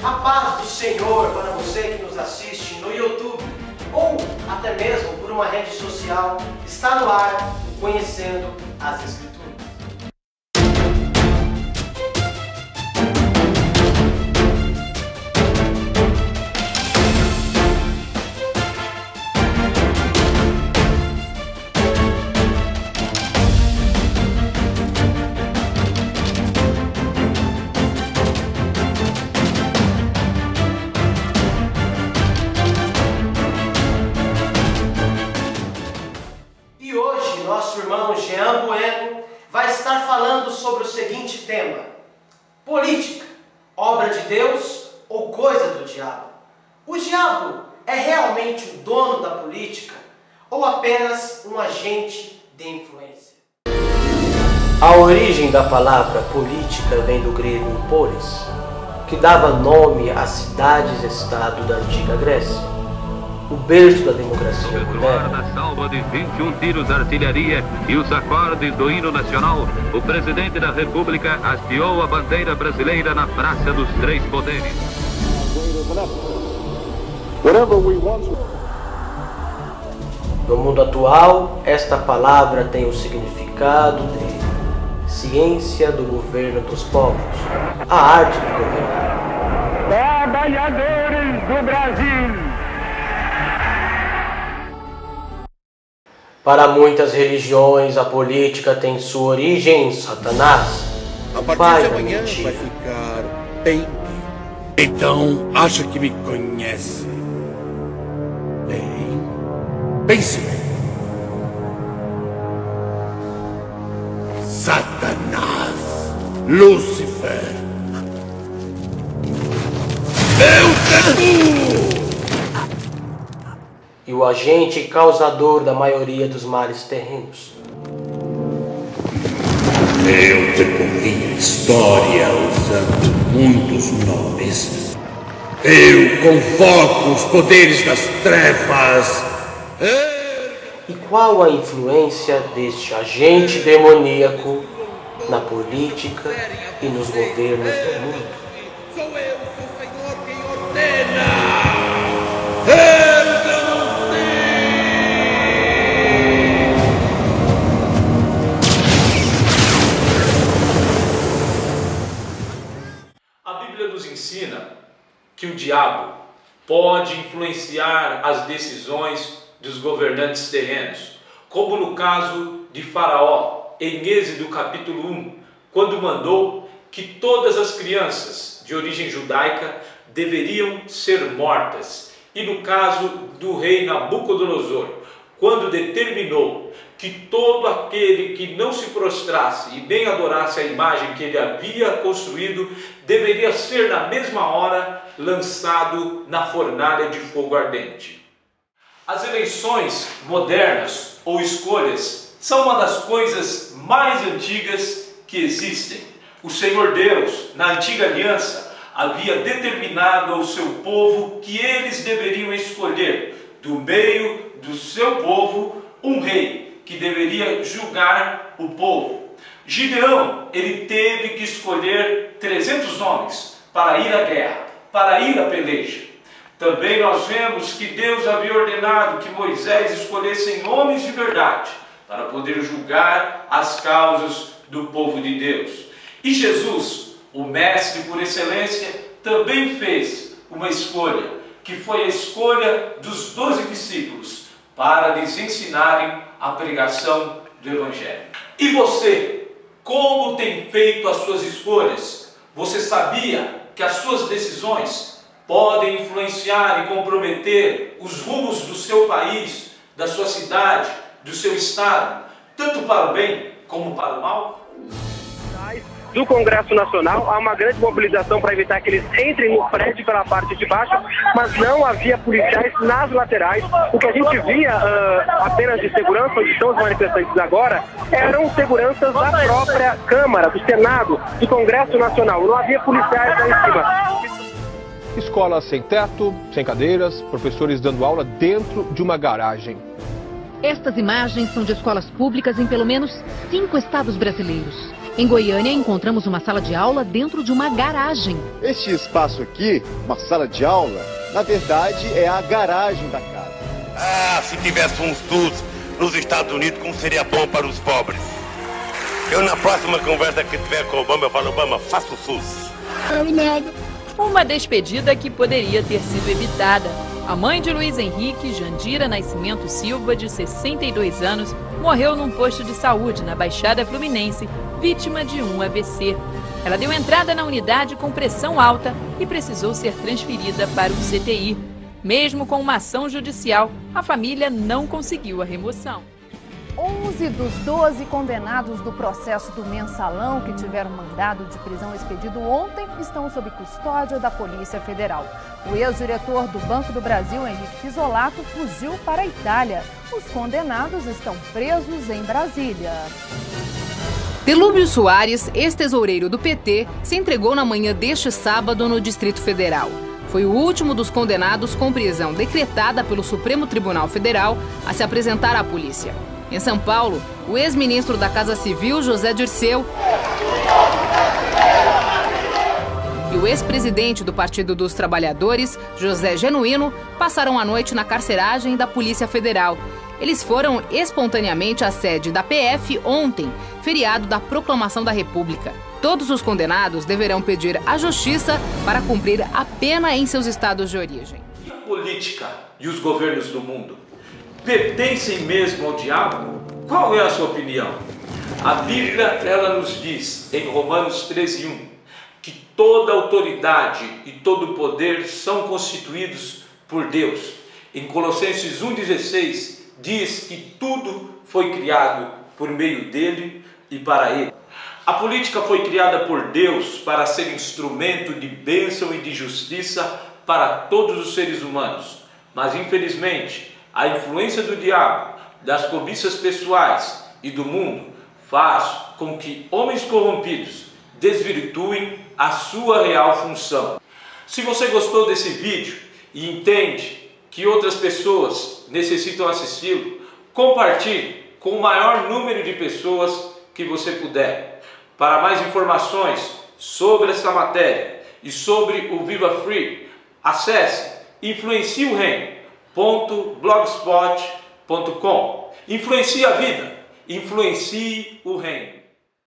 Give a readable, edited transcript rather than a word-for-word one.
A paz do Senhor para você que nos assiste no YouTube ou até mesmo por uma rede social. Está no ar, Conhecendo as Escrituras. Nosso irmão Jean Bueno vai estar falando sobre o seguinte tema: política, obra de Deus ou coisa do diabo? O diabo é realmente o dono da política ou apenas um agente de influência? A origem da palavra política vem do grego polis, que dava nome às cidades-estado da antiga Grécia, o berço da democracia moderna. Na salva de 21 tiros de artilharia e os acordes do hino nacional, o presidente da República hasteou a bandeira brasileira na Praça dos Três Poderes. No mundo atual, esta palavra tem o significado de ciência do governo dos povos, a arte de governar. Trabalhadores do Brasil! Para muitas religiões, a política tem sua origem em Satanás. A partir de amanhã vai ficar bem. Então, acha que me conhece? Bem, pense bem. Satanás, Lúcifer, Belzebu! E o agente causador da maioria dos males terrenos. Eu percorri a história usando muitos nomes. Eu convoco os poderes das trevas. E qual a influência deste agente demoníaco na política e nos governos do mundo? Sou eu, seu Senhor, quem ordena. Ensina que o diabo pode influenciar as decisões dos governantes terrenos, como no caso de Faraó, em Êxodo capítulo 1, quando mandou que todas as crianças de origem judaica deveriam ser mortas, e no caso do rei Nabucodonosor, quando determinou que todo aquele que não se prostrasse e nem adorasse a imagem que ele havia construído deveria ser na mesma hora lançado na fornalha de fogo ardente. As eleições modernas ou escolhas são uma das coisas mais antigas que existem. O Senhor Deus, na antiga aliança, havia determinado ao seu povo que eles deveriam escolher do meio do seu povo um rei que deveria julgar o povo. Gideão, ele teve que escolher 300 homens para ir à guerra, para ir à peleja. Também nós vemos que Deus havia ordenado que Moisés escolhesse homens de verdade para poder julgar as causas do povo de Deus. E Jesus, o mestre por excelência, também fez uma escolha, que foi a escolha dos 12 discípulos, para lhes ensinarem a pregação do Evangelho. E você, como tem feito as suas escolhas? Você sabia que as suas decisões podem influenciar e comprometer os rumos do seu país, da sua cidade, do seu estado, tanto para o bem como para o mal? Do Congresso Nacional, há uma grande mobilização para evitar que eles entrem no prédio pela parte de baixo, mas não havia policiais nas laterais. O que a gente via apenas de segurança, onde estão os manifestantes agora, eram seguranças da própria Câmara, do Senado, do Congresso Nacional. Não havia policiais lá em cima. Escolas sem teto, sem cadeiras, professores dando aula dentro de uma garagem. Estas imagens são de escolas públicas em pelo menos 5 estados brasileiros. Em Goiânia, encontramos uma sala de aula dentro de uma garagem. Este espaço aqui, uma sala de aula, na verdade é a garagem da casa. Ah, se tivesse um SUS nos Estados Unidos, como seria bom para os pobres. Eu, na próxima conversa que tiver com o Obama, eu falo, Obama, faça o SUS. Quero nada. Uma despedida que poderia ter sido evitada. A mãe de Luiz Henrique, Jandira Nascimento Silva, de 62 anos, morreu num posto de saúde na Baixada Fluminense, vítima de um AVC. Ela deu entrada na unidade com pressão alta e precisou ser transferida para o CTI. Mesmo com uma ação judicial, a família não conseguiu a remoção. 11 dos 12 condenados do processo do Mensalão, que tiveram mandado de prisão expedido ontem, estão sob custódia da Polícia Federal. O ex-diretor do Banco do Brasil, Henrique Pisolato, fugiu para a Itália. Os condenados estão presos em Brasília. Delúbio Soares, ex-tesoureiro do PT, se entregou na manhã deste sábado no Distrito Federal. Foi o último dos condenados com prisão decretada pelo Supremo Tribunal Federal a se apresentar à polícia. Em São Paulo, o ex-ministro da Casa Civil, José Dirceu, e o ex-presidente do Partido dos Trabalhadores, José Genuíno, passaram a noite na carceragem da Polícia Federal. Eles foram espontaneamente à sede da PF ontem, feriado da Proclamação da República. Todos os condenados deverão pedir à Justiça para cumprir a pena em seus estados de origem. A política e os governos do mundo pertencem mesmo ao diabo? Qual é a sua opinião? A Bíblia, ela nos diz, em Romanos 13:1, que toda autoridade e todo poder são constituídos por Deus. Em Colossenses 1,16, diz que tudo foi criado por meio dele e para ele. A política foi criada por Deus para ser instrumento de bênção e de justiça para todos os seres humanos. Mas, infelizmente, a influência do diabo, das cobiças pessoais e do mundo faz com que homens corrompidos desvirtuem a sua real função. Se você gostou desse vídeo e entende que outras pessoas necessitam assisti-lo, compartilhe com o maior número de pessoas que você puder. Para mais informações sobre essa matéria e sobre o Viva Free, acesse influencioreino.blogspot.com. Influencie a vida, influencie o reino.